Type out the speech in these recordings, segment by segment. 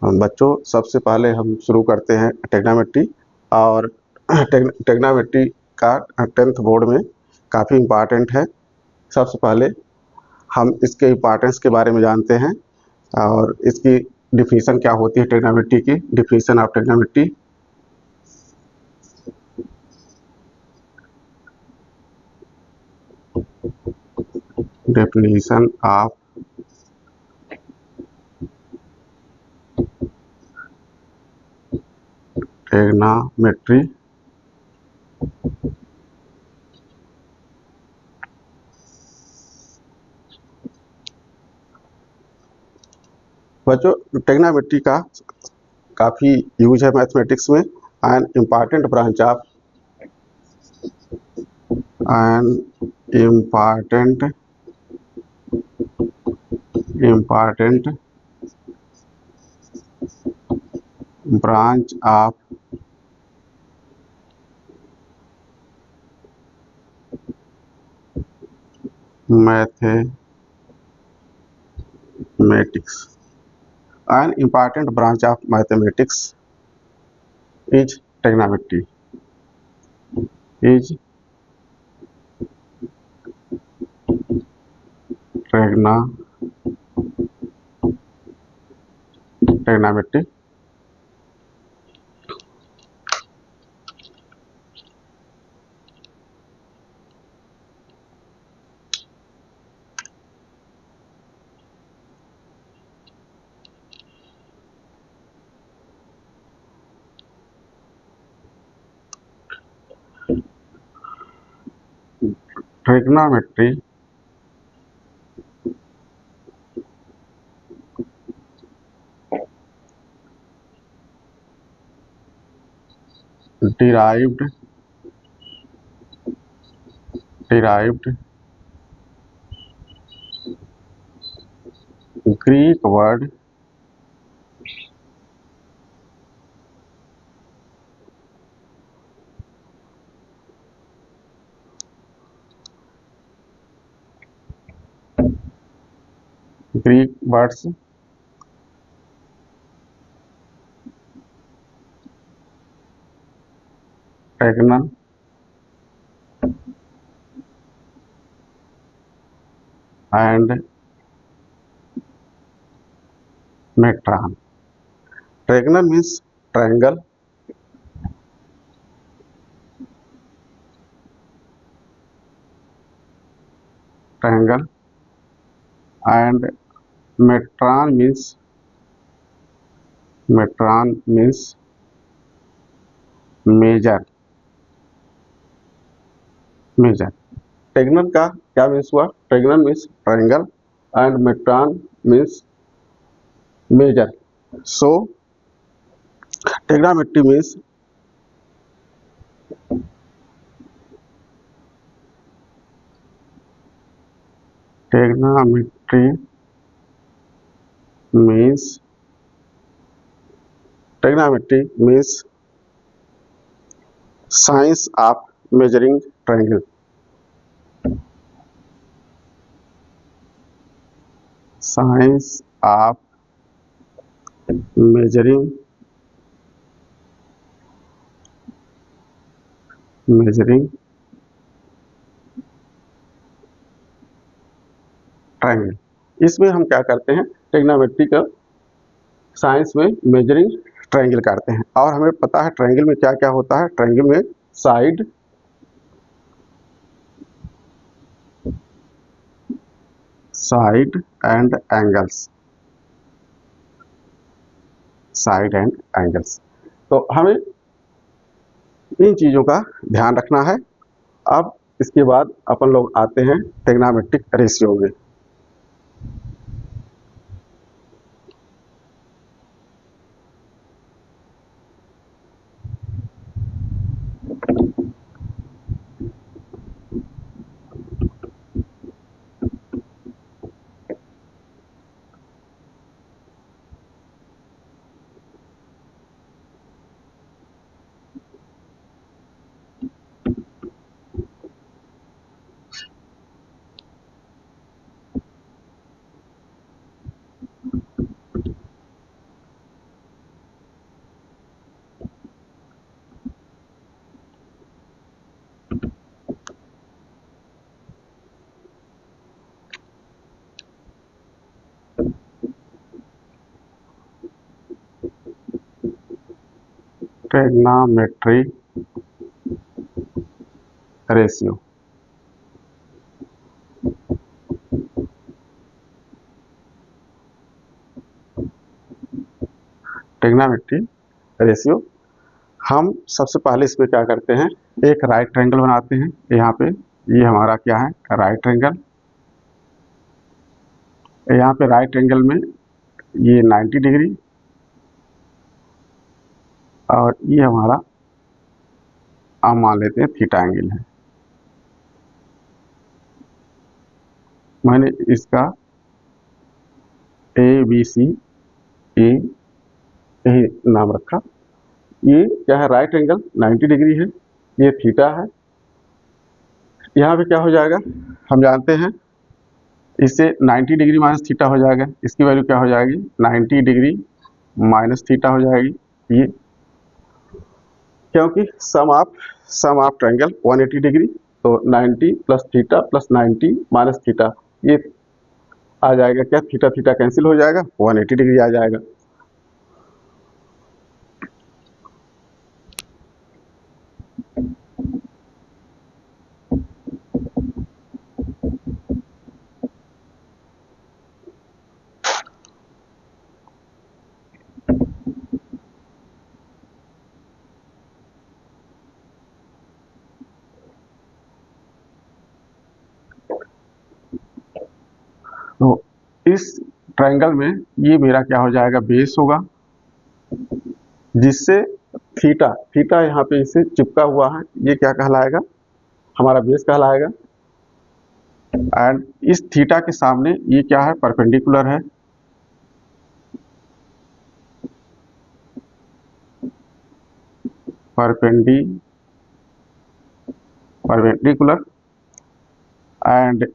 बच्चों, सबसे पहले हम शुरू करते हैं ट्रिग्नोमेट्री। और ट्रिग्नोमेट्री का 10th बोर्ड में काफ़ी इम्पॉर्टेंट है। सबसे पहले हम इसके इम्पॉर्टेंस के बारे में जानते हैं और इसकी डिफिनीशन क्या होती है। ट्रिग्नोमेट्री की definition of trigonometry. Definition of trigonometry. बच्चों, ट्रिग्नोमेट्री का काफ़ी यूज है मैथमेटिक्स में। An important branch of an important branch of mathematics. An important branch of mathematics is trigonometry. Trigonometry. Trigonometry derived Greek word Greek words trigonal and metron. Trigonal means triangle, and metron means measure. Trigonal का क्या means हुआ? Trigonal means triangle and metron means measure. So trigonometry means science of measuring triangle. Science of measuring triangle. इसमें हम क्या करते हैं? Trigonometry का science में मेजरिंग ट्रायंगल करते हैं। और हमें पता है ट्रायंगल में क्या क्या होता है। ट्रायंगल में साइड, एंड एंगल्स। तो हमें इन चीज़ों का ध्यान रखना है। अब इसके बाद अपन लोग आते हैं ट्रिग्नोमेट्रिक रेशियो में। Trigonometry ratio. ट्रिग्नोमेट्री रेशियो, हम सबसे पहले इसमें क्या करते हैं, एक राइट ट्रायंगल बनाते हैं। यहाँ पे ये हमारा क्या है, राइट ट्रायंगल। यहाँ पे राइट ट्रायंगल में ये 90 डिग्री और ये हमारा हम मान लेते हैं थीटा एंगल है। मैंने इसका ABC ए यही नाम रखा। ये क्या है, राइट एंगल 90 डिग्री है, ये थीटा है। यहाँ पे क्या हो जाएगा, हम जानते हैं इससे 90 डिग्री माइनस थीटा हो जाएगा। इसकी वैल्यू क्या हो जाएगी, 90 डिग्री माइनस थीटा हो जाएगी ये, क्योंकि सम ऑफ ट्रायंगल 180 डिग्री, तो 90 plus theta plus 90 minus theta, ये आ जाएगा क्या, थीटा थीटा कैंसिल हो जाएगा, 180 डिग्री आ जाएगा। तो इस ट्रायंगल में ये मेरा क्या हो जाएगा, बेस होगा, जिससे थीटा थीटा यहाँ पे इसे चिपका हुआ है, ये क्या कहलाएगा, हमारा बेस कहलाएगा। एंड इस थीटा के सामने ये क्या है, परपेंडिकुलर है, परपेंडिकुलर। एंड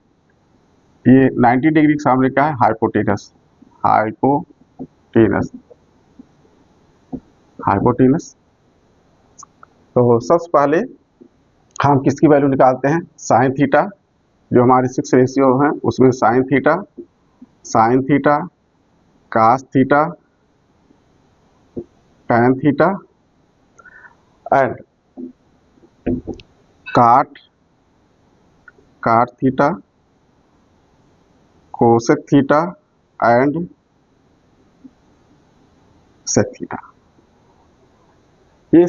ये 90 डिग्री के सामने क्या है, हाइपोटेनस, हाइपोटेनस। तो सबसे पहले हम किसकी वैल्यू निकालते हैं, साइन थीटा, जो हमारे 6 रेशियो हैं उसमें sine theta, cos theta, tan theta and cot theta, cosec theta and sec theta. ये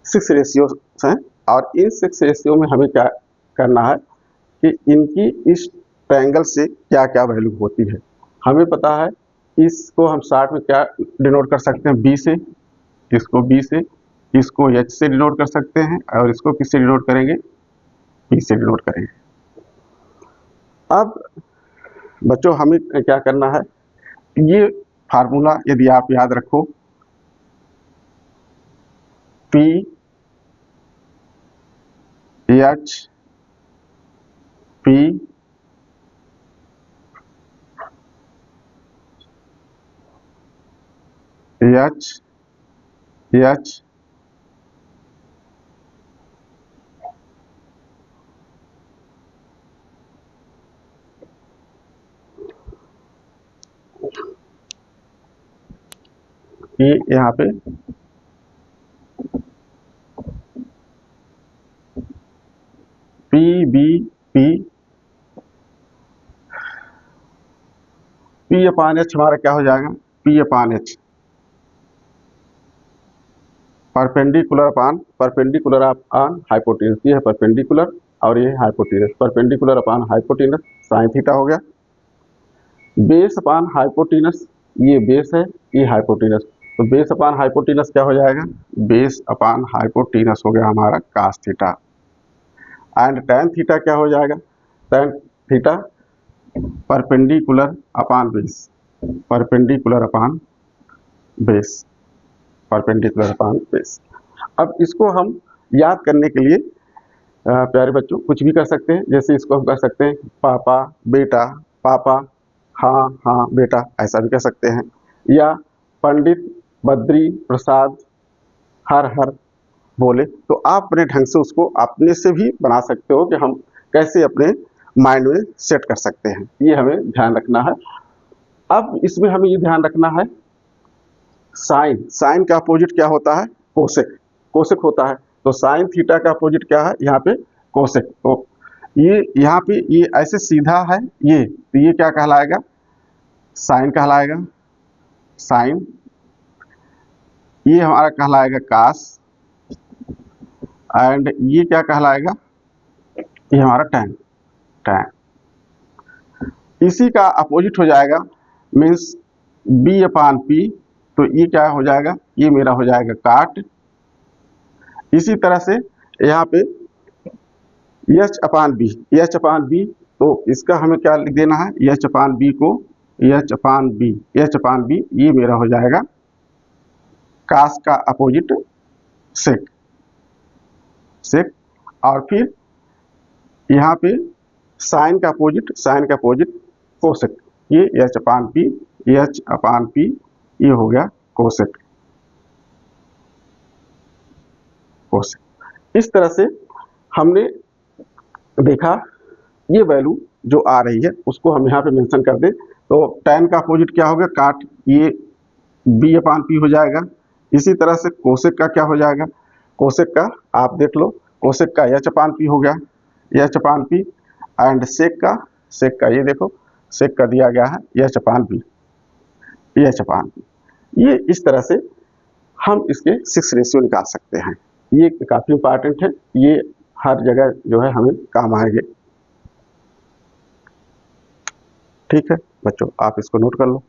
6 रेशियो हैं और इन 6 रेशियो में हमें क्या करना है कि इनकी इस ट्रायंगल से क्या क्या वैल्यू होती है। हमें पता है इसको हम शॉर्ट में क्या डिनोट कर सकते हैं, बी से, इसको बी से, इसको एच से डिनोट कर सकते हैं और इसको किससे डिनोट करेंगे, पी से डिनोट करेंगे। अब बच्चों हमें क्या करना है, ये फार्मूला यदि आप याद रखो, P H P H H ये यहाँ पे P B P upon H हमारा क्या हो जाएगा, P upon H, perpendicular upon hypotenuse. ये है परपेंडिकुलर और ये hypotenuse, perpendicular upon hypotenuse sine theta हो गया। बेस अपान हाइपोटेनस, ये बेस है, ये हाइपोटेनस, तो बेस अपान हाइपोटेनस क्या हो जाएगा, बेस अपान हाइपोटेनस हो गया हमारा cos theta. And tan theta क्या हो जाएगा, tan theta perpendicular upon base, अब इसको हम याद करने के लिए प्यारे बच्चों कुछ भी कर सकते हैं। जैसे इसको हम कर सकते हैं पापा बेटा, पापा हाँ हाँ बेटा, ऐसा भी कर सकते हैं। या पंडित बद्री प्रसाद हर हर बोले, तो आप अपने ढंग से उसको अपने से भी बना सकते हो कि हम कैसे अपने माइंड में सेट कर सकते हैं, ये हमें ध्यान रखना है। अब इसमें हमें ये ध्यान रखना है साइन का अपोजिट क्या होता है, कोसेक, कोसेक होता है। तो साइन थीटा का अपोजिट क्या है यहाँ पे? कोसेक। तो ये यहाँ पे ये ऐसे सीधा है ये, तो ये क्या कहलाएगा? साइन कहलाएगा, साइन। ये हमारा कहलाएगा कास, एंड ये क्या कहलाएगा? ये हमारा टैन, टैन। इसी का अपोजिट हो जाएगा, मीन्स बी अपान पी, तो ये क्या हो जाएगा? ये मेरा हो जाएगा काट। इसी तरह से यहाँ पे एच अपान बी, एच अपान बी, तो इसका हमें क्या लिख देना है? एच अपान बी को एच अपान बी, एच अपान बी, ये मेरा हो जाएगा कास का अपोजिट सेक, सेक। और फिर यहाँ पे साइन का अपोजिट, साइन का अपोजिट कोसेक, ये एच अपान पी, एच अपान पी, ये हो गया कोसेक, कोसेक। इस तरह से हमने देखा ये वैल्यू जो आ रही है उसको हम यहाँ पे मेंशन कर दें, तो tan का अपोजिट क्या होगा? काट, ये b अपान पी हो जाएगा। इसी तरह से कोसेक का क्या हो जाएगा? कोसेक का आप देख लो, कोसेक का एच अपान पी हो गया, एच अपान पी, एंड सेक का, सेक का ये देखो, सेक का दिया गया है एच अपान पी, एच अपान पी। ये इस तरह से हम इसके 6 रेशियो निकाल सकते हैं। ये काफ़ी इंपॉर्टेंट है, ये हर जगह जो है हमें काम आएंगे। ठीक है बच्चों, आप इसको नोट कर लो।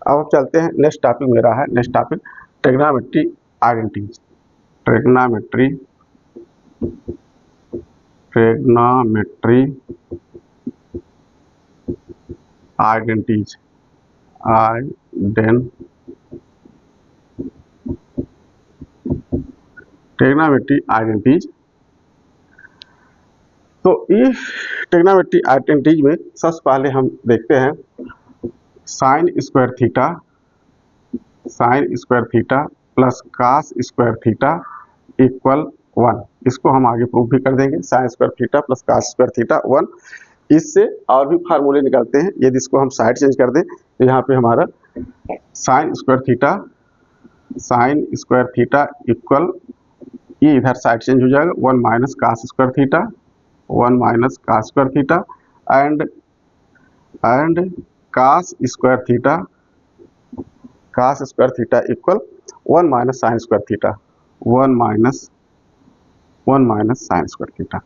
अब चलते हैं, नेक्स्ट टॉपिक मेरा है, next topic trigonometry identities, trigonometry, trigonometry identities, trigonometry identities. तो इस ट्रिग्नोमेट्री आइडेंटिटीज में सबसे पहले हम देखते हैं sine square theta, sine square theta plus cos square theta equal 1। इसको हम आगे प्रूव भी कर देंगे, sine square theta plus cos square theta 1। इससे और भी फार्मूले निकलते हैं। यदि इसको हम साइड चेंज कर दें तो यहाँ पे हमारा sine square theta, sine square theta equal, ये इधर साइड चेंज हो जाएगा, 1 minus cos square theta, 1 minus cos square theta, and cos square theta, cos square theta equal 1 minus sine square theta, 1 minus sine square theta.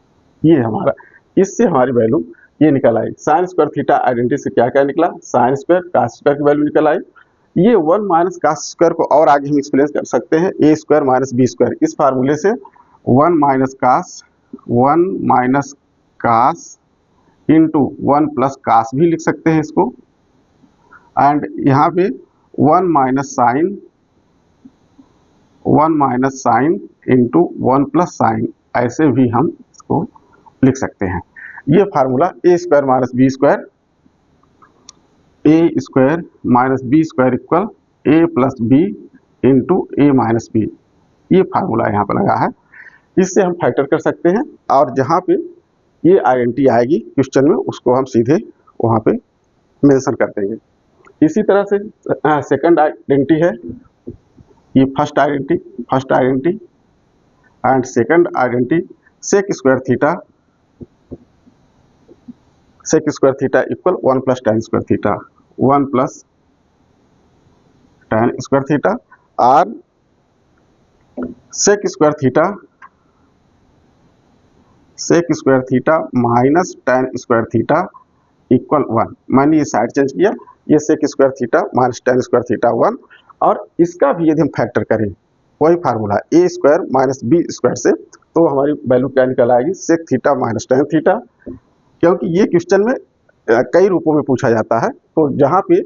ये हमारा, इससे हमारी value ये निकल आई। साइन स्क्वायर थीटा आइडेंटिटी से क्या क्या निकला? साइन स्क्वायर कास स्क्वायर की वैल्यू निकल आई। ये 1 माइनस कास स्क्वायर को और आगे हम एक्सप्लेन कर सकते हैं, A square minus B square. इस फार्मूले से 1 minus cos into 1 plus cos भी लिख सकते हैं इसको, एंड यहाँ पे 1 minus sine into 1 plus sine, ऐसे भी हम इसको लिख सकते हैं। ये formula A square minus B square, A square minus B square equal A plus B into A minus B, ये फार्मूला यहाँ पर लगा है। इससे हम फैक्टर कर सकते हैं, और जहाँ पे ये आइडेंटिटी आएगी क्वेश्चन में उसको हम सीधे वहाँ पे मेंशन कर देंगे। इसी तरह से सेकंड आइडेंटिटी है, ये first identity and second identity, sec square theta equal 1 plus tan square theta, 1 plus tan square theta, और sec square theta minus tan square theta equal 1। मैंने ये साइड चेंज किया, ये sec square theta minus tan square theta 1, और इसका भी यदि हम फैक्टर करें वही formula A square minus B square से, तो हमारी वैल्यू क्या निकल आएगी, sec theta minus tan theta. क्योंकि ये क्वेश्चन में कई रूपों में पूछा जाता है, तो जहाँ पे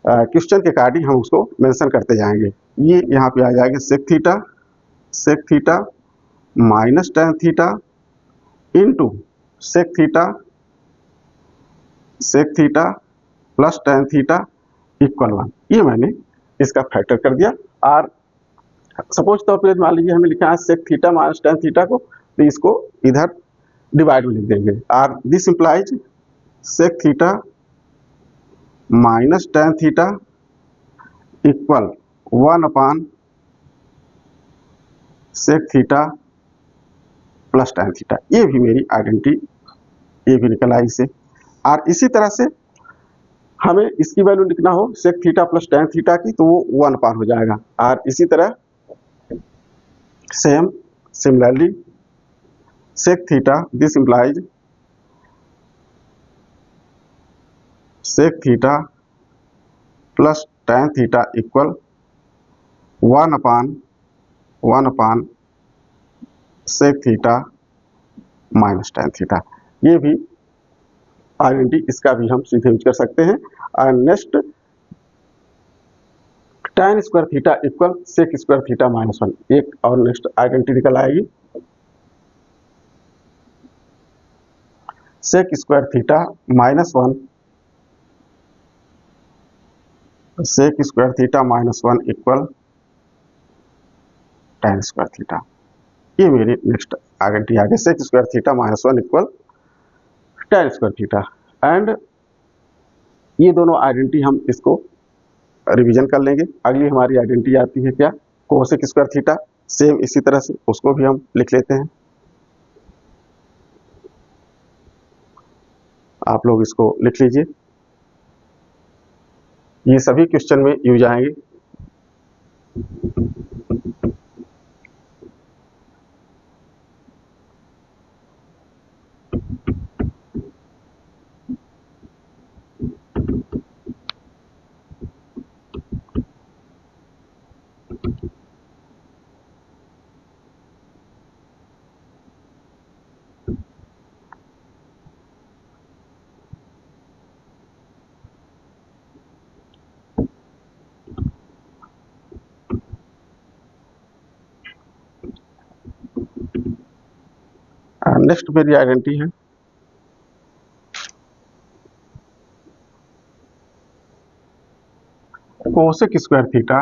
क्वेश्चन के अकॉर्डिंग हम उसको मेंशन करते जाएंगे। ये यहाँ पे आ जाएगा sec theta minus tan theta into sec theta plus tan theta equal 1। ये मैंने इसका फैक्टर कर दिया। और सपोज तौर पर मान लीजिए हमें लिखा है sec theta minus tan theta को, तो इसको इधर डिवाइड में लिख देंगे। और this implies sec theta minus tan theta equal 1 upon sec theta plus tan theta. ये भी मेरी आइडेंटिटी, ये भी निकल आई इससे। और इसी तरह से हमें इसकी वैल्यू लिखना हो sec theta plus tan theta की, तो वो 1 अपान हो जाएगा। और इसी तरह similarly sec theta, this implies sec theta plus tan theta equal 1 upon sec theta minus tan theta. ये भी आइडेंटिटी, इसका भी हम सीधे यूज कर सकते हैं। और next tan square theta equal sec square theta minus 1, एक और नेक्स्ट आइडेंटिटी निकल आएगी। Sec square theta minus 1, sec square theta minus 1 equal tan square theta. ये मेरी नेक्स्ट आइडेंटिटी आ गई, sec square theta minus 1 equal tan square theta. And ये दोनों आइडेंटिटी हम इसको रिवीजन कर लेंगे। अगली हमारी आइडेंटिटी आती है क्या, कोसेक स्क्वायर थीटा। सेम इसी तरह से उसको भी हम लिख लेते हैं। आप लोग इसको लिख लीजिए, ये सभी क्वेश्चन में यूज आएंगे। नेक्स्ट मेरी आइडेंटिटी है cosec square theta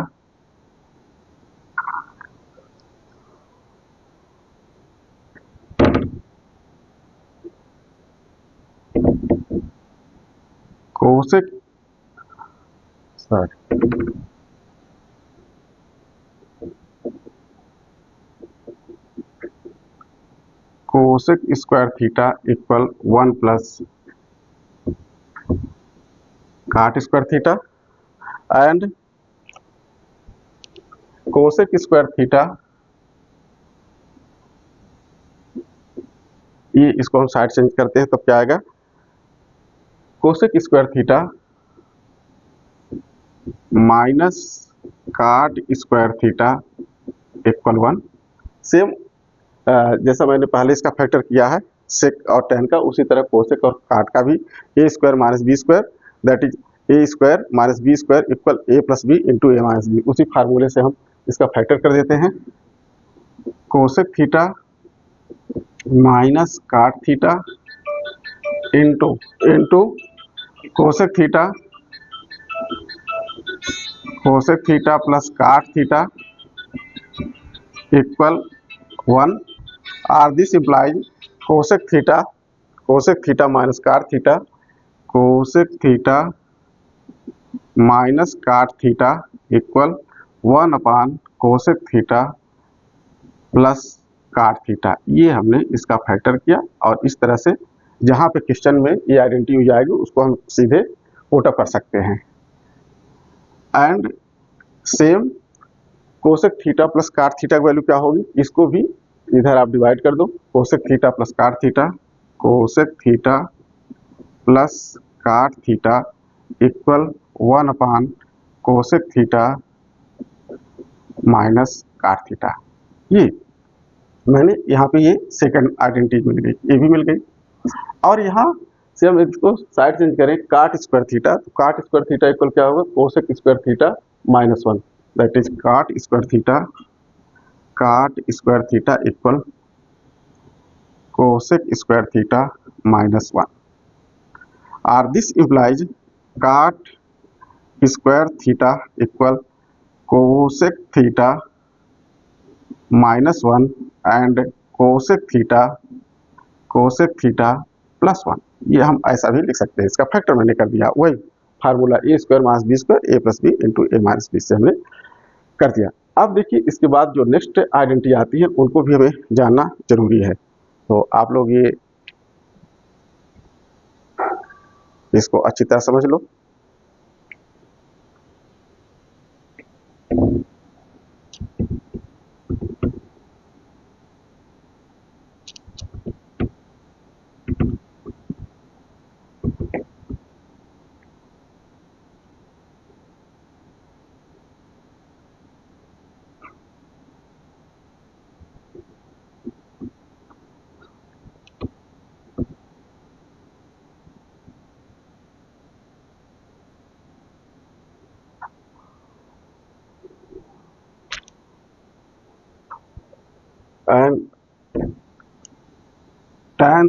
cosec square theta equal 1 plus काट square theta. And cosec square theta, ये इसको हम साइड चेंज करते हैं, तब क्या आएगा, कोसेक स्क्वायर थीटा माइनस काट स्क्वायर थीटा इक्वल 1। सेम जैसा मैंने पहले इसका फैक्टर किया है सेक और टेन का, उसी तरह कोसेक और काट का भी A square minus B square, that is A square minus B square equal A plus B into A minus B. उसी फार्मूले से हम इसका फैक्टर कर देते हैं। Cosec theta minus cot theta into cosec theta plus cot theta equal 1। और this implies cosec theta minus cot theta, cosec theta minus cot theta equal 1 upon cosec theta plus cot theta. ये हमने इसका factor किया, और इस तरह से जहाँ पे क्वेश्चन में ये आइडेंटिटी हो जाएगी उसको हम सीधे पुट अप कर सकते हैं। And same cosec theta plus cot theta की वैल्यू क्या होगी, इसको भी इधर आप डिवाइड कर दो। Cosec theta plus cot theta, cosec theta plus cot theta equal 1 upon cosec theta minus cot theta. ये मैंने यहाँ पे ये सेकंड आइडेंटिटी मिल गई, ये भी मिल गई। और यहाँ से हम इसको साइड चेंज करें, काट स्क्वायर थीटा, तो काट स्क्वायर थीटा इक्वल क्या होगा, cosec square theta minus 1, that is काट square theta equal cosec square theta minus 1, और दिस इम्प्लाइज काट square theta equal cosec theta minus 1 and cosec theta plus 1। ये हम ऐसा भी लिख सकते हैं, इसका फैक्टर मैंने कर दिया, वही formula A square minus B square A plus B into A minus B से हमने कर दिया। अब देखिए इसके बाद जो नेक्स्ट आइडेंटिटी आती है उनको भी हमें जानना जरूरी है, तो आप लोग ये इसको अच्छी तरह समझ लो। And tan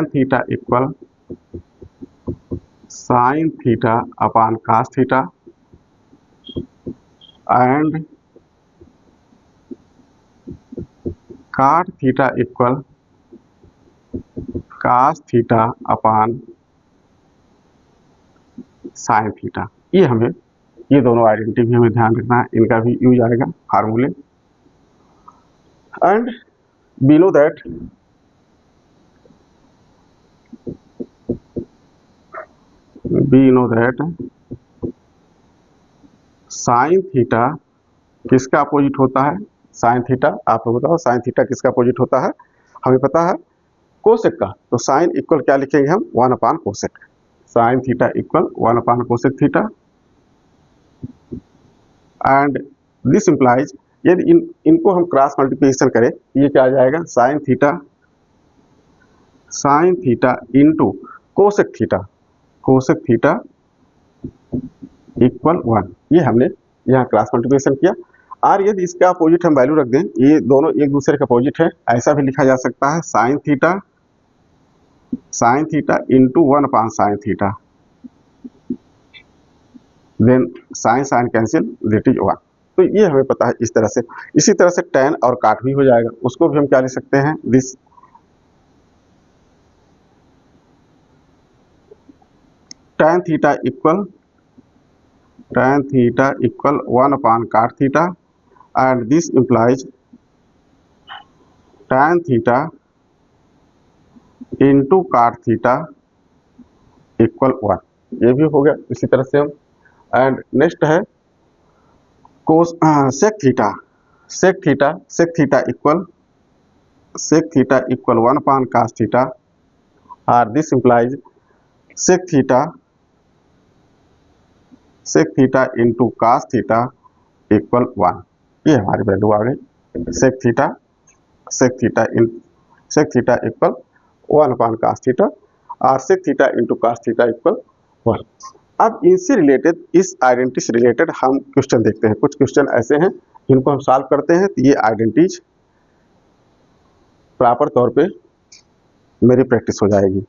theta equal sine theta upon cos theta and cot theta equal cos theta upon sine theta. ये हमें, ये दोनों आइडेंटिटी भी हमें ध्यान रखना है, इनका भी यूज आएगा फार्मूले। And we know that sine theta किसका अपोजिट होता है, साइन थीटा, आप लोग बताओ साइन थीटा किसका अपोजिट होता है, हमें पता है कोसेक का, तो साइन इक्वल क्या लिखेंगे हम, 1 upon cosec, sine theta equal 1 upon cosec theta. And this implies, यदि इनको हम क्रॉस मल्टीप्लिकेशन करें, ये क्या आ जाएगा, sign theta into cosec theta equal 1, ये हमने यहाँ क्रॉस मल्टीप्लिकेशन किया। और यदि इसका अपोजिट हम वैल्यू रख दें, ये दोनों एक दूसरे का अपोजिट है, ऐसा भी लिखा जा सकता है, sine theta into 1 upon sine theta, then sine cancel, that is 1। तो ये हमें पता है इस तरह से। इसी तरह से tan और काट भी हो जाएगा, उसको भी हम क्या लिख सकते हैं, दिस tan थीटा इक्वल 1 अपान काट theta, and this implies tan theta into काट थीटा इक्वल 1, ये भी हो गया इसी तरह से हम। एंड नेक्स्ट है cos sec theta equal 1 upon cos theta, और this implies sec theta into cos theta equal 1, ये हमारी वैल्यू आ गई, sec theta equal 1 upon cos theta, और sec theta into cos theta equal 1। अब इनसे रिलेटेड, इस आइडेंटिटी से रिलेटेड हम क्वेश्चन देखते हैं, कुछ क्वेश्चन ऐसे हैं जिनको हम सॉल्व करते हैं, तो ये आइडेंटिटीज प्रॉपर तौर पे मेरी प्रैक्टिस हो जाएगी।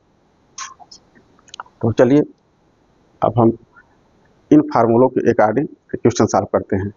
तो चलिए अब हम इन फार्मूलों के अकॉर्डिंग क्वेश्चन सॉल्व करते हैं।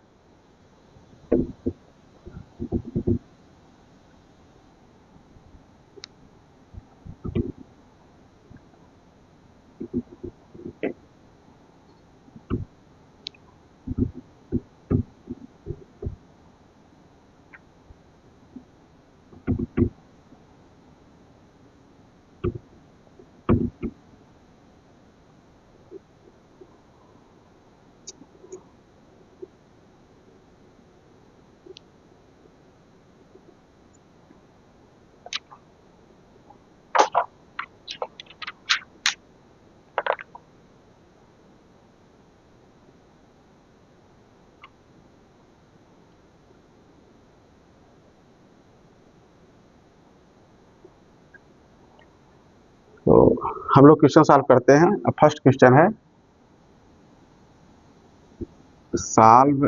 तो हम लोग क्वेश्चन सॉल्व करते हैं। फर्स्ट क्वेश्चन है solve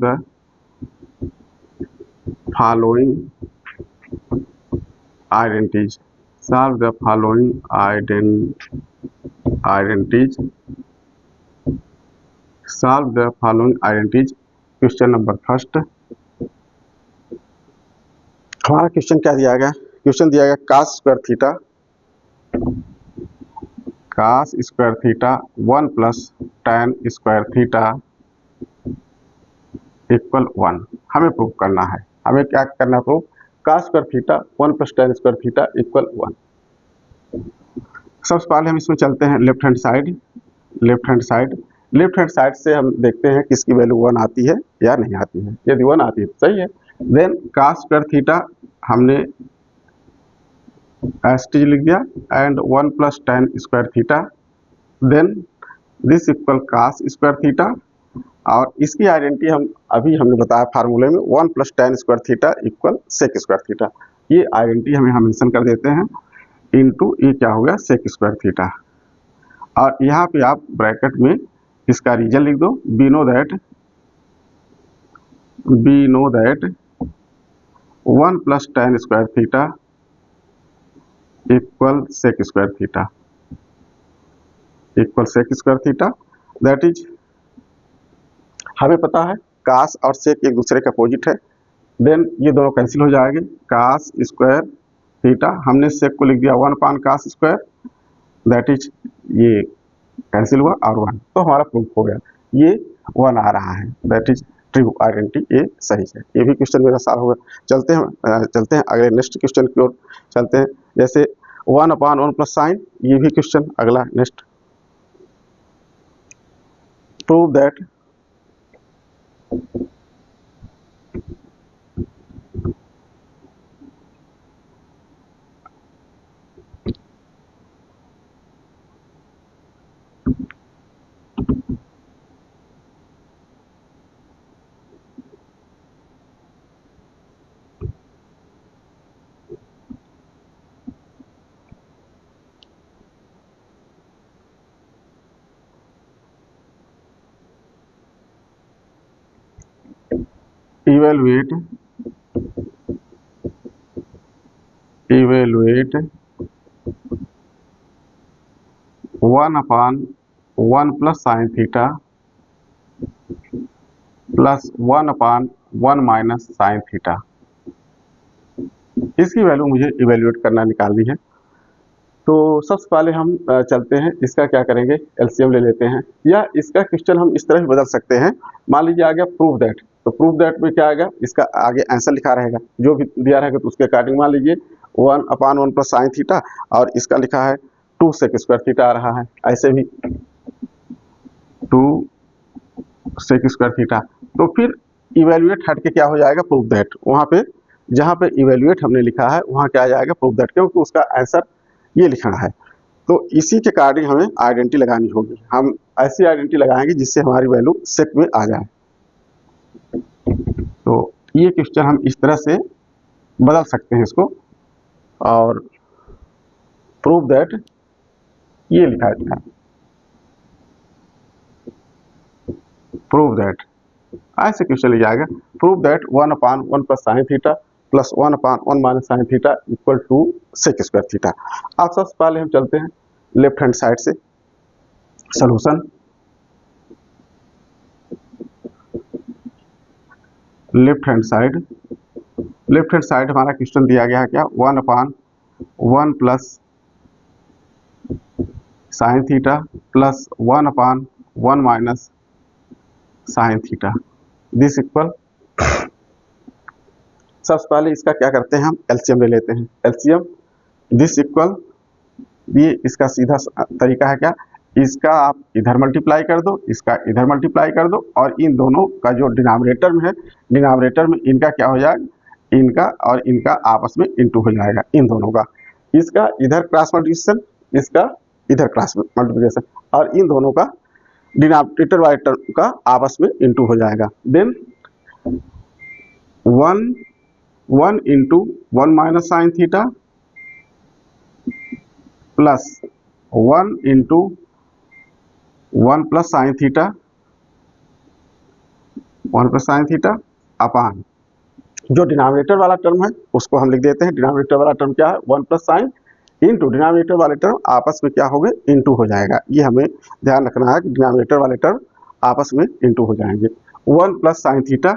the following identities. Solve the following identities. Solve the following identities. Question number first. हमारा क्वेश्चन क्या दिया गया? क्वेश्चन दिया गया cos square theta 1 plus tan square theta equal 1। हमें प्रूव करना है। हमें क्या करना है? Prove cos square theta 1 plus tan square theta equal 1। सबसे पहले हम इसमें चलते हैं लेफ्ट हैंड साइड से हम देखते हैं किसकी वैल्यू 1 आती है या नहीं आती है। यदि 1 आती है तो सही है। देन cos स्क्वायर थीटा हमने एस टी लिख दिया and 1 plus tan square theta, then this equal cos square theta, और इसकी आइडेंटिटी हमने बताया फार्मूले में 1 plus tan square theta equal sec square theta. ये आइडेंटिटी हम मेंशन कर देते हैं इनटू ये क्या हो गया sec स्क्वायर थीटा। और यहाँ पे आप ब्रैकेट में इसका रीजन लिख दो। We know that 1 plus tan square theta equal sec square theta. That is, हमें पता है cos और sec एक दूसरे के अपोजिट है। देन ये दोनों कैंसिल हो जाएंगे। cos स्क्वायर थीटा हमने sec को लिख दिया 1 upon cos square, that is ये कैंसिल हुआ और 1, तो हमारा प्रूफ हो गया। ये 1 आ रहा है, दैट इज ट्रू आइडेंटिटी, ये सही है। ये भी क्वेश्चन मेरा सॉल्व होगा। चलते हैं अगले नेक्स्ट क्वेश्चन की ओर चलते हैं। जैसे 1 अपान 1 प्लस साइन, ये भी क्वेश्चन अगला next. Prove that evaluate 1 upon 1 plus sine theta plus 1 upon 1 minus sine theta. इसकी वैल्यू मुझे इवेल्युएट करना निकालनी है। तो सबसे पहले हम चलते हैं, इसका क्या करेंगे, एलसीएम ले लेते हैं। या इसका क्वेश्चन हम इस तरह भी बदल सकते हैं। मान लीजिए आ गया प्रूव दैट, तो प्रूव दैट में क्या आएगा, इसका आगे आंसर लिखा रहेगा जो भी दिया रहेगा, तो उसके अकॉर्डिंग मान लीजिए 1 अपान 1 प्लस साइन थीटा और इसका लिखा है 2 सेक स्क्वायर थीटा आ रहा है। ऐसे भी 2 सेक स्क्वायर थीटा। तो फिर इवेल्युएट हट के क्या हो जाएगा, प्रूव दैट। वहाँ पे जहाँ पे इवेल्युएट हमने लिखा है वहाँ क्या आ जाएगा, प्रूव दैट, क्योंकि उसका आंसर ये लिखना है। तो इसी के अकॉर्डिंग हमें आइडेंटिटी लगानी होगी। हम ऐसी आइडेंटिटी लगाएंगे जिससे हमारी वैल्यू सेक में आ जाए। तो ये क्वेश्चन हम इस तरह से बदल सकते हैं इसको, और प्रूव दैट ये लिखा है, प्रूव दैट ऐसे क्वेश्चन ले जाएगा। Prove that 1 upon 1 plus sine theta plus 1 upon 1 minus sine theta equal two sec square theta. अब सबसे पहले हम चलते हैं लेफ्ट हैंड साइड से। सॉल्यूशन, लेफ्ट हैंड साइड हमारा क्वेश्चन दिया गया है क्या, 1 upon 1 plus sine theta plus 1 upon 1 minus sine theta, this equal. सबसे पहले इसका क्या करते हैं, हम एलसीएम ले लेते हैं। एलसीएम दिस इक्वल, ये इसका सीधा तरीका है क्या, इसका आप इधर मल्टीप्लाई कर दो, इसका इधर मल्टीप्लाई कर दो, और इन दोनों का जो डिनोमिनेटर में है, डिनोमिनेटर में इनका क्या हो जाएगा, इनका और इनका आपस में इंटू हो जाएगा, इन दोनों का। इसका इधर क्रॉस मल्टीप्लिकेशन, इसका इधर क्रॉस मल्टीप्लिकेशन, और इन दोनों का डिनोमिनेटर बाय टर्म का आपस में इंटू हो जाएगा। Then 1 1 into 1 minus sine theta plus 1 into 1 plus sine theta, 1 plus sine theta upon जो डिनोमिनेटर वाला टर्म है उसको हम लिख देते हैं। डिनोमिनेटर वाला टर्म क्या है? 1 प्लस साइन इंटू डिनोमिनेटर वाले टर्म आपस में क्या हो गए? इंटू हो जाएगा। ये हमें ध्यान रखना है कि डिनोमिनेटर वाले टर्म आपस में इंटू हो जाएंगे। 1 plus sine theta,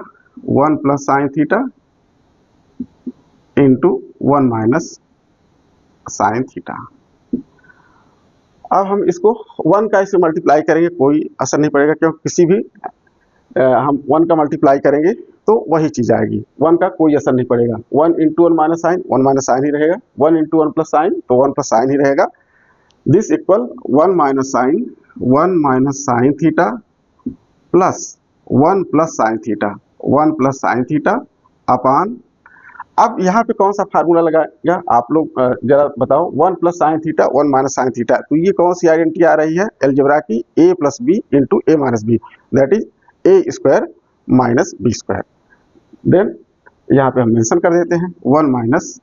1 plus sine theta into 1 minus sine theta. अब हम इसको 1 का इससे मल्टीप्लाई करेंगे, कोई असर नहीं पड़ेगा, क्योंकि किसी भी हम 1 का मल्टीप्लाई करेंगे तो वही चीज आएगी। 1 का कोई असर नहीं पड़ेगा। 1 into 1 minus sine, 1 minus sine ही रहेगा। 1 इंटू 1 प्लस साइन, तो 1 प्लस साइन ही रहेगा। This equal 1 minus sine, 1 minus sine theta plus 1 plus sine theta, 1 plus sine theta upon, अब यहाँ पे कौन सा फार्मूला लगाएगा आप लोग जरा बताओ। 1 plus sine theta, 1 minus sine theta, तो ये कौन सी आइडेंटिटी आ रही है अलजेब्रा की? a plus B into A minus b, that is A square minus B square. Then यहाँ पे हम मेंशन कर देते हैं 1 minus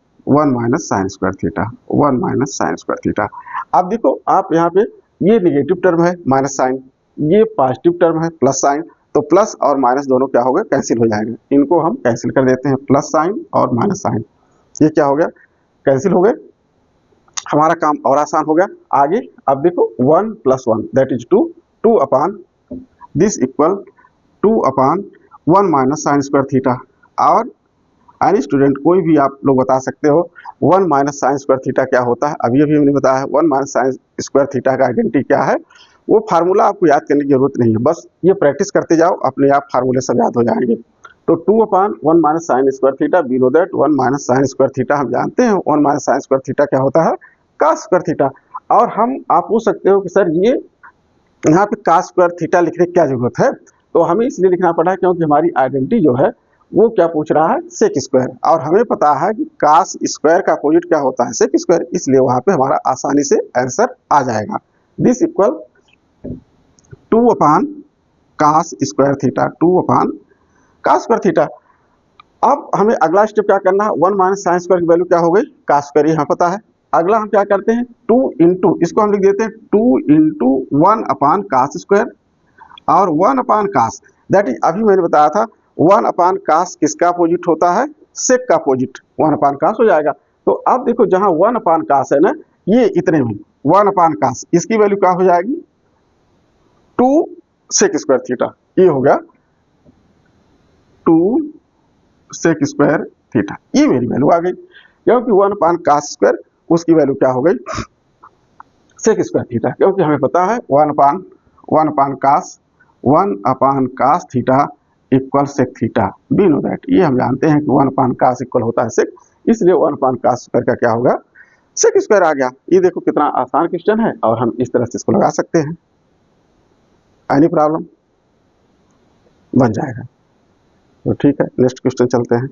sine square theta, 1 minus sine square theta. अब देखो आप यहाँ पे ये निगेटिव टर्म है माइनस साइन, ये पॉजिटिव टर्म है प्लस साइन, तो प्लस और माइनस दोनों क्या हो गए? कैंसिल हो जाएंगे। इनको हम कैंसिल कर देते हैं, प्लस साइन और माइनस साइन, ये क्या हो गया? कैंसिल हो गए। हमारा काम और आसान हो गया। आगे अब देखो 1 plus 1 that is 2, 2 upon this equal 2 upon 1 minus sine square theta. और एनी स्टूडेंट कोई भी आप लोग बता सकते हो 1 माइनस साइन स्क्वायर थीटा क्या होता है? अभी अभी हमने बताया है 1 माइनस साइन स्क्वायर थीटा का आइडेंटिटी क्या है। वो फार्मूला आपको याद करने की जरूरत नहीं है, बस ये प्रैक्टिस करते जाओ, अपने आप फार्मूले सब याद हो जाएंगे। तो 2 अपान 1 minus sine square theta, below that 1 minus sine square theta हम जानते हैं 1 माइनस साइन स्क्वायर थीटा क्या होता है? Cos square theta. और हम आप पूछ सकते हो कि सर ये यहाँ पे कॉस स्क्वायर थीटा लिखने की क्या जरूरत है? तो हमें इसलिए लिखना पड़ा क्योंकि हमारी आइडेंटिटी जो है वो क्या पूछ रहा है? सेक स्क्वायर, और हमें पता है कि कॉस स्क्वायर का अपोजिट क्या होता है? सेक स्क्वायर, इसलिए वहां पे हमारा आसानी से आंसर आ जाएगा। This equal 2 upon cos square theta, 2 upon cos square theta. अब हमें अगला स्टेप क्या करना है? 1 माइनस साइन स्क्वायर की वैल्यू क्या हो गई? कॉस स्क्वायर, ये हमें पता है। अगला हम क्या करते हैं? 2 इंटू, इसको हम लिख देते हैं 2 इंटू 1 अपान कॉस स्क्वायर, और 1 अपान कॉस, दैट इज अभी मैंने बताया था 1 अपान कॉस किसका अपोजिट होता है? सेक का अपोजिट 1 अपान कॉस हो जाएगा। तो अब देखो जहां 1 अपान कॉस है ना, ये इतने में 1 अपान कॉस, इसकी वैल्यू क्या हो जाएगी? 2 सेक स्क्वायर थीटा, ये हो गया 2 सेक स्क्वायर थीटा, ये मेरी वैल्यू आ गई। क्योंकि 1 अपान कॉस स्क्वायर उसकी वैल्यू क्या हो गई? सेक स्क्वायर थीटा, क्योंकि हमें पता है 1 upon cos theta equal sec theta, we know that, ये हम जानते हैं कि 1 अपान कॉस इक्वल होता है सेक, इसलिए 1 अपान कॉस स्क्वायर का क्या होगा? सेक स्क्वायर आ गया। ये देखो कितना आसान क्वेश्चन है, और हम इस तरह से इसको लगा सकते हैं, एनी प्रॉब्लम बन जाएगा। तो ठीक है, नेक्स्ट क्वेश्चन चलते हैं।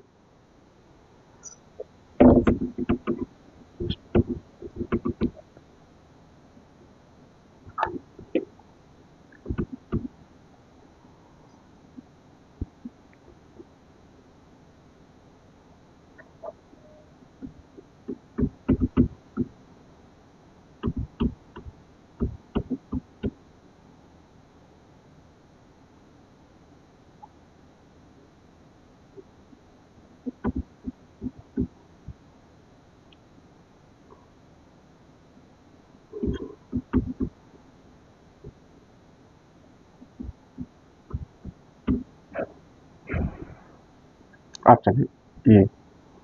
आप चलिए, ये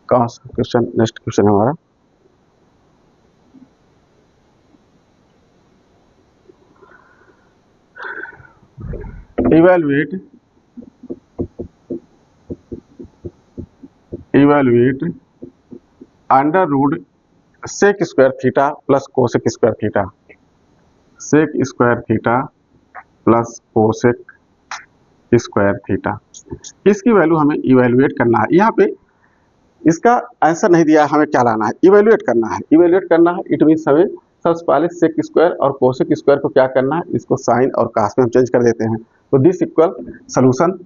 कौन सा क्वेश्चन? नेक्स्ट क्वेश्चन है हमारा evaluate under root sec square theta plus cosec square theta, sec square theta plus cosec square theta, इसकी वैल्यू हमें इवैल्यूएट करना है। यहाँ पे इसका आंसर नहीं दिया है, हमें क्या लाना है? इवैल्यूएट करना है। इवैल्यूएट करना है इट मीन्स हमें सबसे पहले सेक स्क्वायर और कोसेक स्क्वायर को क्या करना है? इसको साइन और कास में हम चेंज कर देते हैं। तो this equal solution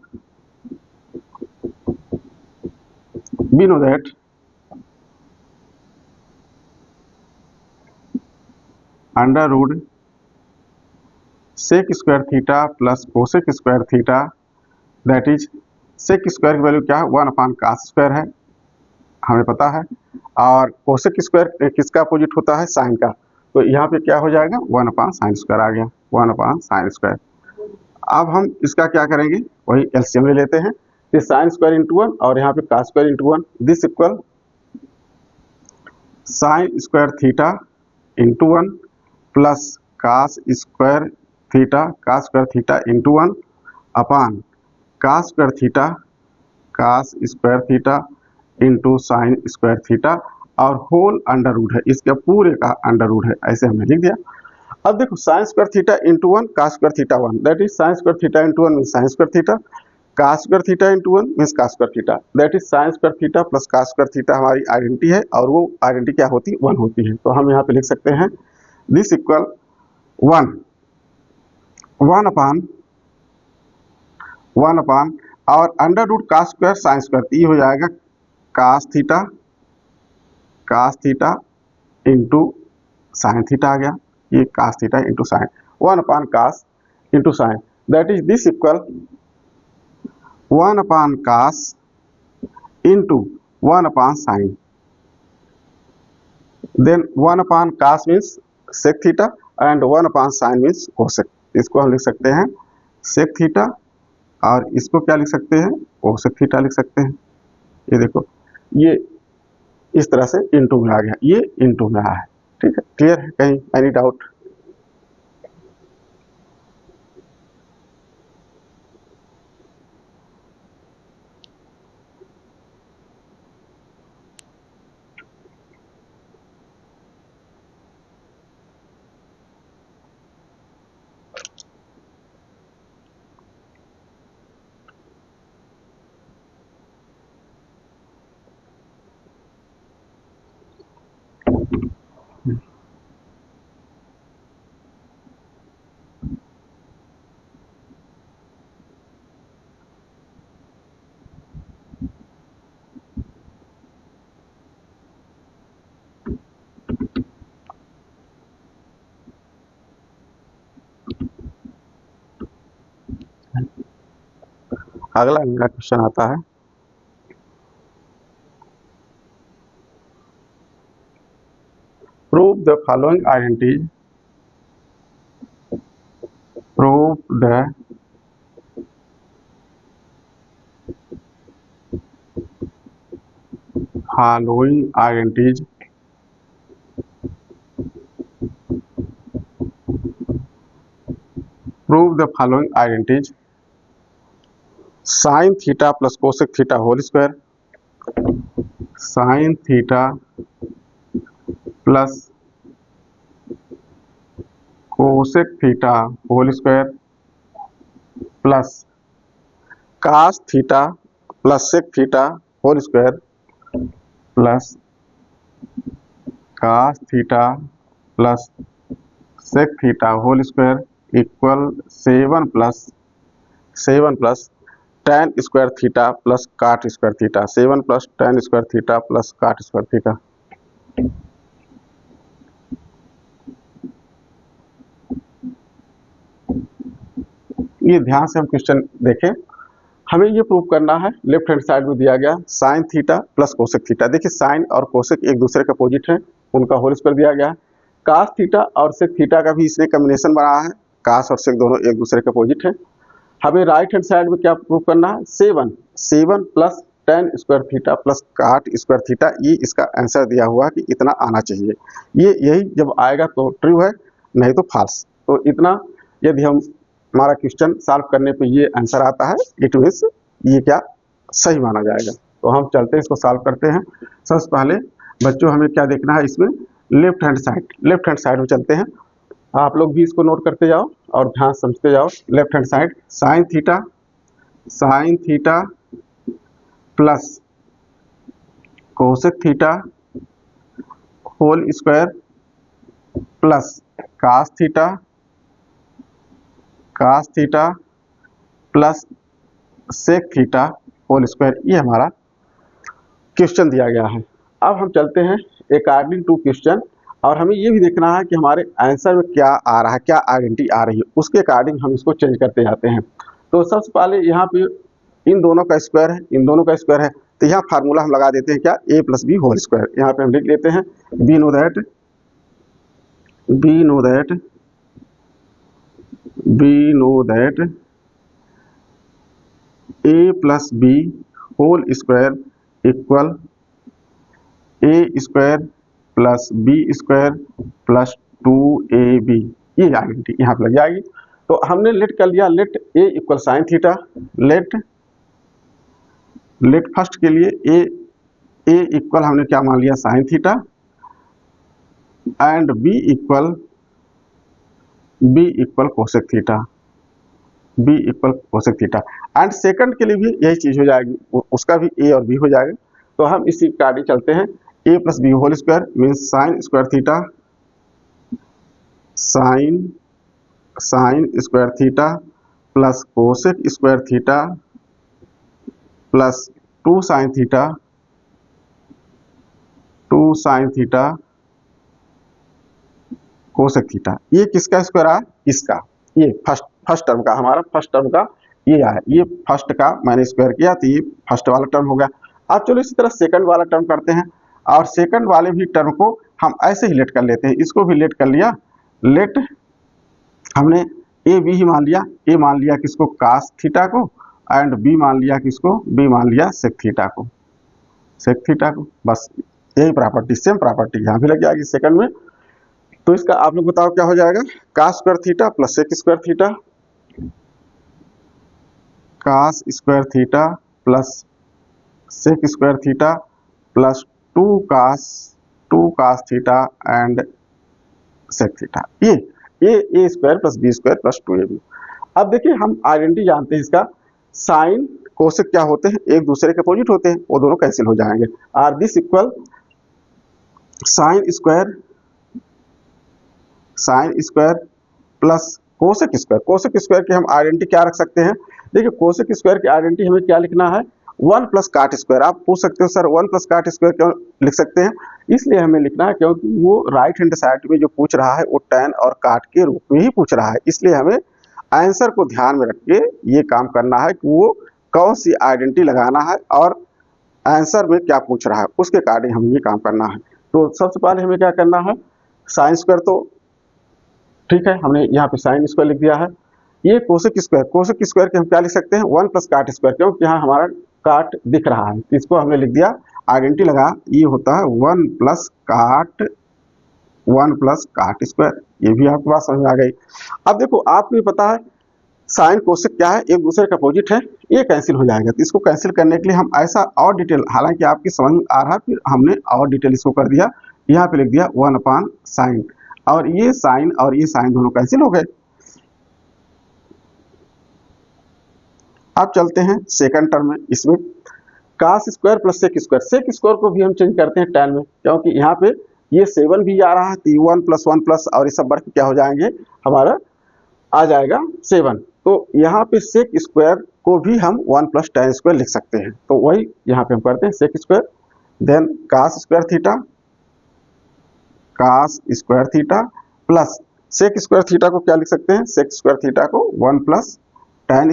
we know that under root sec square theta plus cosec square theta, that is sec square की वैल्यू क्या है, 1/cos स्क्वायर है, हमें पता है, और कोसेक स्क्वायर किसका अपोजिट होता है, साइन का, तो यहाँ पे क्या हो जाएगा 1/sin स्क्वायर आ गया, 1/sin स्क्वायर। अब हम इसका क्या करेंगे, वही एलसीएम ले लेते हैं, ये साइन स्क्वायर इंटू 1 और यहाँ पे cos square into 1, this equal sine square theta into 1 plus cos square theta into 1 upon cos square theta into sign square theta और होल अंडर रूट है, इसके पूरे का अंडर रूट है, ऐसे हमने लिख दिया। अब देखो sign square theta into 1 cos square theta 1, that is sine square theta into 1 means sine square theta, cos square theta into 1 means cos square theta, that is sine square theta plus cos square theta हमारी identity है, और वो identity क्या होती है, 1 होती है, तो हम यहाँ पे लिख सकते हैं दिस इक्वल 1 अपान और under root cos square sine square, ये हो जाएगा cos theta into sine theta आ गया, ये cos theta into sine, 1/cos into sine, that is this equal 1/cos into 1/sin, then 1/cos means sec theta and 1/sin means cosec, इसको हम लिख सकते हैं सेक थीटा और इसको क्या लिख सकते हैं, कोसेक थीटा लिख सकते हैं। ये देखो ये इस तरह से इंटू में आ गया, ये इंटू में आया है, ठीक है, क्लियर है, कहीं एनी डाउट? अगला मेरा क्वेश्चन आता है, prove the following identities, prove the following identities prove the following identities, sine theta plus cosec theta whole square, sine theta plus cosec theta whole square plus cos theta plus sec theta whole square plus cos theta plus sec theta whole square equal 7 plus tan square theta plus cot square theta, 7 plus tan square theta plus cot square theta. ये ध्यान से हम question देखें, हमें ये prove करना है, left hand side में दिया गया sign theta plus cosec theta, देखिए साइन और कोसेक एक दूसरे के अपोजिट हैं, उनका होल स्क्वायर दिया गया है, cos थीटा और सेक थीटा का भी इसने कॉम्बिनेशन बनाया है, cos और सेक दोनों एक दूसरे के अपोजिट हैं। हमें राइट हैंड साइड में क्या प्रूव करना है, 7 plus tan square theta plus cot square theta, ये इसका आंसर दिया हुआ कि इतना आना चाहिए, ये यही जब आएगा तो ट्रू है, नहीं तो फॉल्स, तो इतना यदि हम हमारा क्वेश्चन सॉल्व करने पे ये आंसर आता है, इट मीन्स ये क्या सही माना जाएगा। तो हम चलते हैं इसको सॉल्व करते हैं। सबसे पहले बच्चों हमें क्या देखना है, इसमें लेफ्ट हैंड साइड में चलते हैं, आप लोग भी इसको नोट करते जाओ और ध्यान समझते जाओ। Left hand side sine theta plus cosec theta whole square plus cos theta plus sec theta whole square, ये हमारा क्वेश्चन दिया गया है। अब हम चलते हैं अकॉर्डिंग टू क्वेश्चन, और हमें ये भी देखना है कि हमारे आंसर में क्या आ रहा है, क्या आइडेंटिटी आ रही है, उसके अकॉर्डिंग हम इसको चेंज करते जाते हैं। तो सबसे पहले यहाँ पे इन दोनों का स्क्वायर है, इन दोनों का स्क्वायर है, तो यहाँ फार्मूला हम लगा देते हैं क्या, a plus b whole square. यहाँ पे हम लिख लेते हैं we know that a plus b whole square equal a square plus B square plus 2ab। ये आइडेंटिटी यहाँ पे लग जाएगी। तो हमने लेट कर लिया, let a equal sine theta, let first के लिए a इक्वल हमने क्या मान लिया, sine theta, and b equal cosec theta, and second के लिए भी यही चीज हो जाएगी, उसका भी a और b हो जाएगा। तो हम इसी कार्डिंग चलते हैं, a plus b whole square means sine square theta plus cosec square theta plus 2 sine theta cosec theta. ये किसका स्क्वायर आया, इसका, ये फर्स्ट टर्म का, हमारा फर्स्ट टर्म का ये आया, ये फर्स्ट का मैंने स्क्वायर किया तो ये फर्स्ट वाला टर्म हो गया। अब चलो इसी तरह सेकंड वाला टर्म करते हैं, और सेकंड वाले भी टर्म को हम ऐसे ही लेट कर लेते हैं, इसको भी लेट कर लिया, लेट हमने ए बी ही मान लिया, ए मान लिया किसको, कास थीटा को, एंड बी मान लिया किसको, बी मान लिया सेक थीटा को, बस यही प्रॉपर्टी, सेम प्रॉपर्टी यहाँ भी लग जाएगी सेकंड में। तो इसका आप लोग बताओ क्या हो जाएगा, cos square theta plus sec square theta, cos square theta plus sec square theta plus 2 cos theta and sec theta. ये A square plus B square plus 2ab। अब देखिए हम आइडेंटिटी जानते हैं इसका, साइन कोसेक क्या होते हैं, एक दूसरे के अपोजिट होते हैं, वो दोनों कैंसिल हो जाएंगे। Or this equal sine square plus cosec square की हम आइडेंटिटी क्या रख सकते हैं, देखिए कोसेक स्क्वायर की आइडेंटिटी हमें क्या लिखना है, 1 प्लस काट स्क्वायर। आप पूछ सकते हो सर 1 प्लस काट स्क्वायर क्यों लिख सकते हैं, इसलिए हमें लिखना है क्योंकि वो राइट हैंड साइड में जो पूछ रहा है वो टैन और काट के रूप में ही पूछ रहा है, इसलिए हमें आंसर को ध्यान में रख के ये काम करना है कि वो कौन सी आइडेंटिटी लगाना है और आंसर में क्या पूछ रहा है, उसके अकॉर्डिंग हमें ये काम करना है। तो सबसे पहले हमें क्या करना है, साइन स्क्वायर तो ठीक है, हमने यहाँ पे साइन स्क्वायर लिख दिया है। ये कोसेक स्क्वायर के हम क्या लिख सकते हैं, 1 प्लस काट स्क्वायर, क्योंकि यहाँ हमारा काट दिख रहा है, इसको हमने लिख दिया, आइडेंटिटी लगा, ये होता है 1 प्लस काट स्क्वायर। ये भी आपके पास समझ में आ गई। अब देखो आपको ये पता है साइन कोसेक क्या है, एक दूसरे का अपोजिट है, ये कैंसिल हो जाएगा। तो इसको कैंसिल करने के लिए हम ऐसा और डिटेल, हालांकि आपकी समझ में आ रहा है, फिर हमने और डिटेल इसको कर दिया, यहाँ पे लिख दिया 1 अपान साइन, और ये साइन दोनों कैंसिल हो गए। अब चलते हैं सेकंड टर्म में, इसमें cos square plus sec square को भी हम चेंज करते हैं टैन में, क्योंकि यहाँ पे ये 7 भी आ रहा है, तो 1 प्लस और ये सब बढ़ के क्या हो जाएंगे, हमारा आ जाएगा 7। तो यहाँ पे सेक स्क्वायर को भी हम 1 प्लस टैन स्क्वायर लिख सकते हैं, तो वही यहाँ पे हम करते हैं sec square, then cos square theta plus sec square theta को क्या लिख सकते हैं, सेक स्क्वायर थीटा को 1 प्लस टैन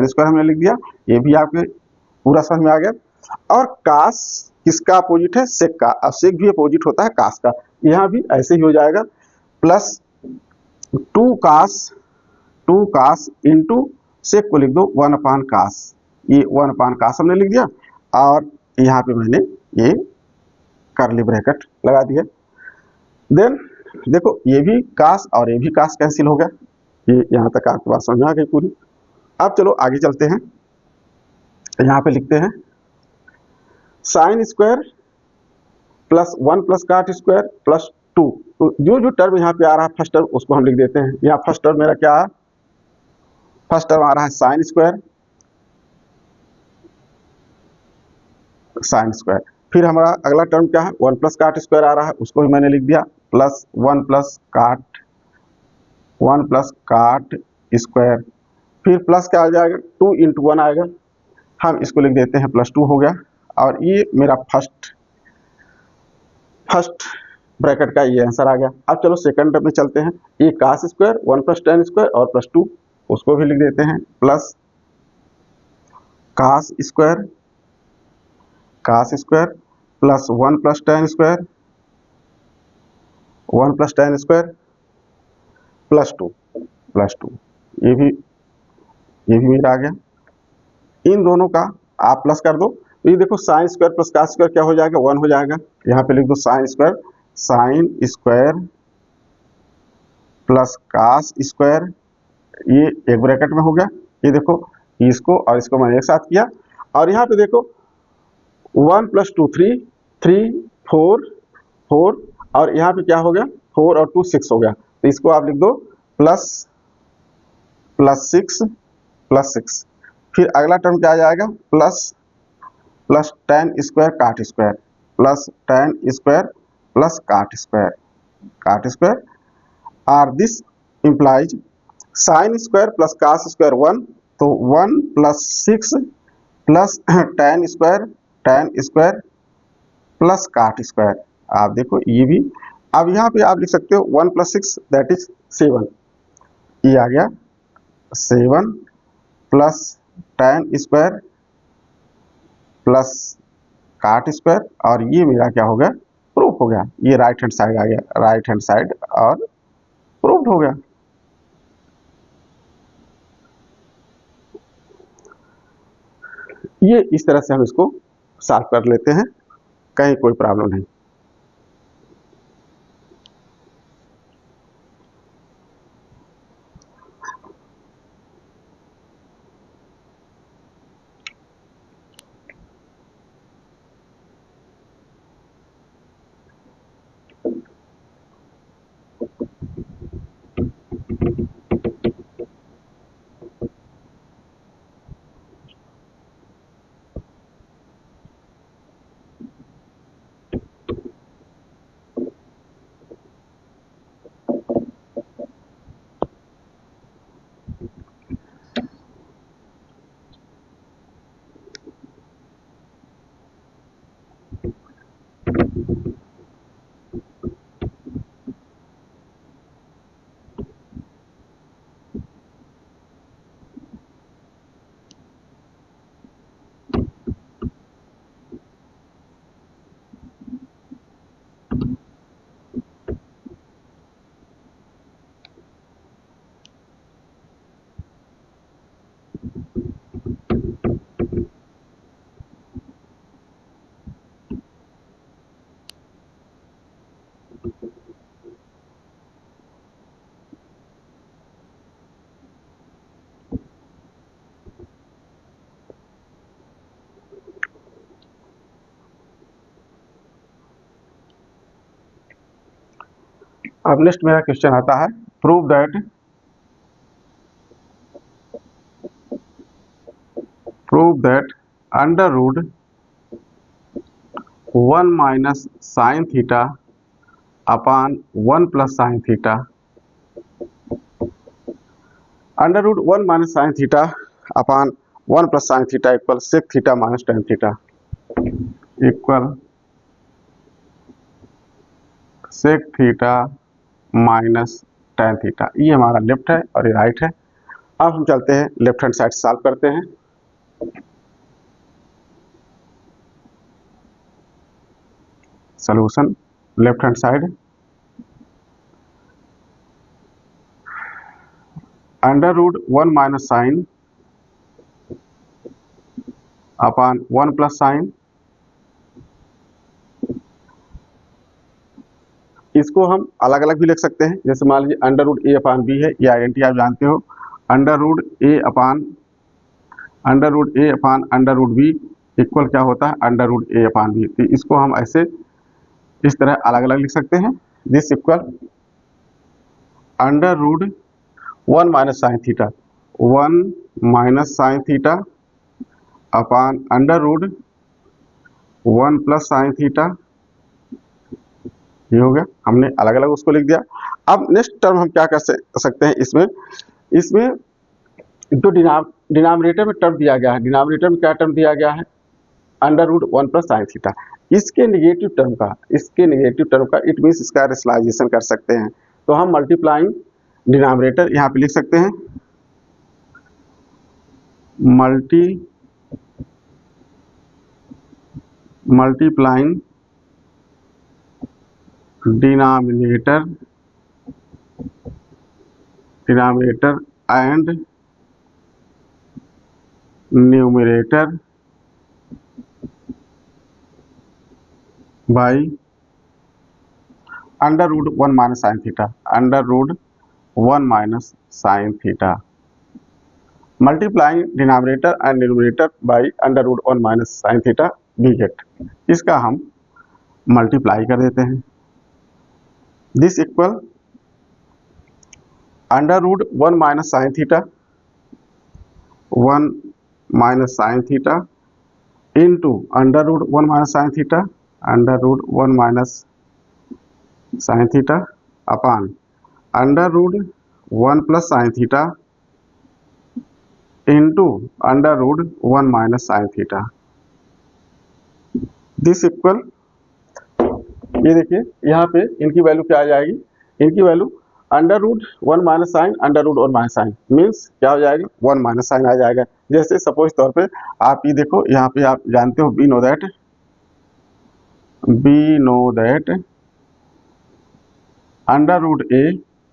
स्क्वायर हमने लिख दिया। ये भी आपके पूरा समझ में आ गया। और कास किसका अपोजिट है, सेक का, अब सेक भी अपोजिट होता है कास का, यहाँ भी ऐसे ही हो जाएगा, प्लस 2 कास इंटू सेक को लिख दो 1 अपान कास, ये 1 अपान कास हमने लिख दिया, और यहाँ पे मैंने ये कर्ली ब्रैकेट लगा दिया। देन देखो ये भी कास और ये भी कास कैंसिल हो गया, ये यहाँ तक आपके पास समझ आ गई पूरी। अब चलो आगे चलते हैं, यहाँ पे लिखते हैं साइन स्क्वायर प्लस 1 प्लस काट स्क्वायर प्लस 2। तो जो टर्म यहाँ पे आ रहा है फर्स्ट टर्म, उसको हम लिख देते हैं। यहाँ फर्स्ट टर्म मेरा क्या है, फर्स्ट टर्म आ रहा है साइन स्क्वायर, फिर हमारा अगला टर्म क्या है, 1 प्लस काट स्क्वायर आ रहा है, उसको भी मैंने लिख दिया, प्लस 1 प्लस काट स्क्वायर, फिर प्लस क्या आ जाएगा, 2 इंटू 1 आएगा, हम इसको लिख देते हैं प्लस 2 हो गया, और ये मेरा फर्स्ट ब्रैकेट का ये आंसर आ गया। अब चलो सेकंड में चलते हैं। ये cos स्क्वायर 1 + tan स्क्वायर और +2 उसको भी लिख देते हैं, plus cos square plus 1 + tan square +2 ये भी मेरा आ गया। इन दोनों का आप प्लस कर दो, ये देखो sign square plus cos square क्या हो जाएगा, 1 हो जाएगा। यहाँ पे लिख दो sign square plus cos square, ये एक ब्रैकेट में हो गया। ये देखो इसको और इसको मैंने एक साथ किया, और यहाँ पे देखो 1 + 2 3 4 और यहाँ पे क्या हो गया 4 और 2 6 हो गया। तो इसको आप लिख दो प्लस 6। फिर अगला टर्म क्या आ जाएगा, plus tan square cot square plus tan square plus cot square और this implies sine square plus cos square 1, तो 1 + 6 plus tan square plus cot square. आप देखो ये भी, अब यहाँ पे आप लिख सकते हो 1 + 6 दैट इज 7, ये आ गया 7 plus tan square plus cot square, और ये मेरा क्या हो गया, प्रूफ हो गया। ये राइट हैंड साइड आ गया, राइट हैंड साइड और प्रूफ हो गया। ये इस तरह से हम इसको सॉल्व कर लेते हैं, कहीं कोई प्रॉब्लम नहीं। अब नेक्स्ट मेरा क्वेश्चन आता है, prove that under root 1 - sin theta upon 1 + sin theta, under root 1 - sin theta upon 1 + sin theta equal sec theta - tan theta equal sec theta tan theta. ये हमारा लेफ्ट है और ये राइट है। अब हम चलते हैं लेफ्ट हैंड साइड सॉल्व करते हैं। Solution left hand side, under root 1 - sin upon 1 + sin, इसको हम अलग अलग भी लिख सकते हैं। जैसे मान लीजिए अंडर रूट a/b है, ये आइडेंटिटी आप जानते हो, under root under root b equal क्या होता है, अंडर रूट a/b। तो इसको हम ऐसे इस तरह अलग अलग लिख सकते हैं। This equal under root 1 - sin theta 1 - sin theta upon under root 1 + sin theta, ये हो गया। हमने अलग अलग उसको लिख दिया। अब नेक्स्ट टर्म हम क्या कर सकते हैं, इसमें जो डिनोमिनेटर में टर्म दिया गया है, डिनोमिनेटर में क्या टर्म दिया गया है, √1 + sin θ। इसके नेगेटिव टर्म का इट मीन्स इसका रेशनलाइजेशन कर सकते हैं। तो हम मल्टीप्लाइंग डिनोमिनेटर यहाँ पे लिख सकते हैं, multiplying denominator and numerator by √1 - sin θ, √1 - sin θ। Multiplying denominator and numerator by √1 - sin θ we get. इसका हम मल्टीप्लाई कर देते हैं। This equal √1 - sin θ, 1 - sin θ into √1 - sin θ, √1 - sin θ upon √1 + sin θ into √1 - sin θ। This equal, ये देखिए यहाँ पे इनकी वैल्यू क्या आ जाएगी, इनकी वैल्यू √1 - sin, √1 - sin मीन्स क्या हो जाएगा, 1 - sin आ जाएगा। जैसे सपोज तौर पे आप ये देखो, यहाँ पे आप जानते हो, we know that √a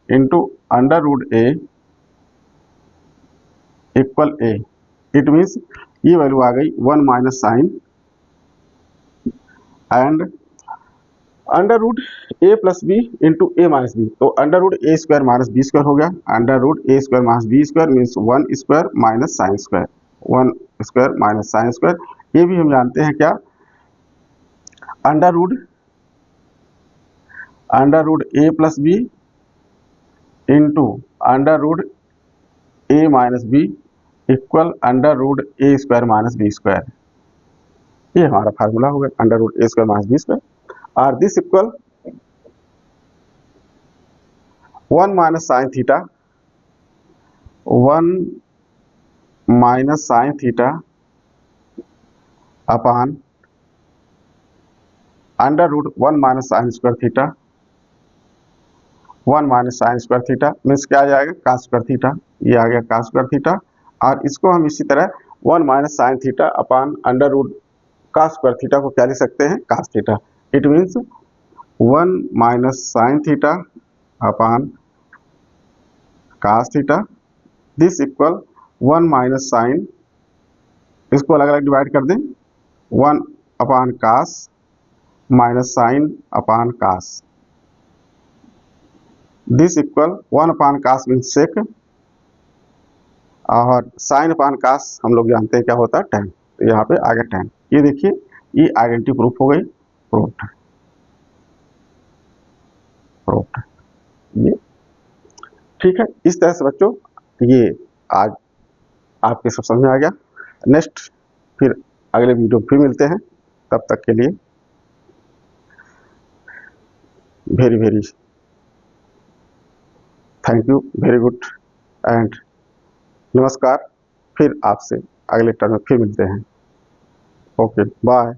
into √a equal a। It means ये वैल्यू आ गई 1 - sin and √a + b into a - b, तो √a² - b² हो गया, √a² - b² means 1² - sin², 1² - sin²। ये भी हम जानते हैं क्या, √a + b into √a - b equal √a² - b²। ये हमारा फार्मूला होगा, √a² - b²। और this equal 1 - sin θ, 1 - sin θ upon √1 - sin² θ, 1 - sin² θ means क्या आ जाएगा, cos², ये आ गया cos²। और इसको हम इसी तरह 1 - sin θ अपान √cos² को क्या लिख सकते हैं, cos θ। It means 1 - sin θ upon cos θ। This equal 1 - sin, इसको अलग अलग डिवाइड कर दें, 1 upon cos minus sin upon cos। This equal 1 upon cos means sec, और sin अपान cos हम लोग जानते हैं क्या होता है, tan। तो यहाँ पे आ गया tan। ये देखिए, ये आइडेंटिटी प्रूफ हो गई, प्रूफ्ड। ये ठीक है। इस तरह से बच्चों, ये आज आपके सब समझ में आ गया। नेक्स्ट फिर अगले वीडियो फिर मिलते हैं, तब तक के लिए very very thank you, very good and नमस्कार। फिर आपसे अगले टर्म में फिर मिलते हैं। Okay, bye.